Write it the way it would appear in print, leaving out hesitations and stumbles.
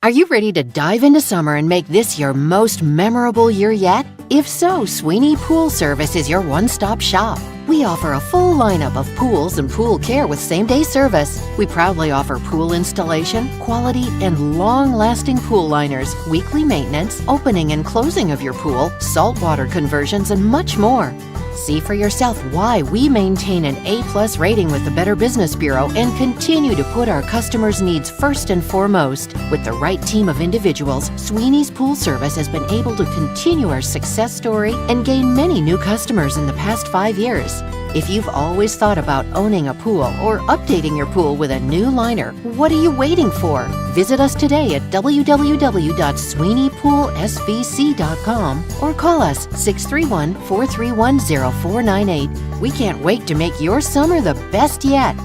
Are you ready to dive into summer and make this your most memorable year yet? If so, Sweeney Pool Service is your one-stop shop. We offer a full lineup of pools and pool care with same-day service. We proudly offer pool installation, quality, and long-lasting pool liners, weekly maintenance, opening and closing of your pool, saltwater conversions, and much more. See for yourself why we maintain an A+ rating with the Better Business Bureau and continue to put our customers' needs first and foremost. With the right team of individuals, Sweeney's Pool Service has been able to continue our success story and gain many new customers in the past 5 years. If you've always thought about owning a pool or updating your pool with a new liner, what are you waiting for? Visit us today at www.sweeneypoolsvc.com or call us 631-431-0498. We can't wait to make your summer the best yet.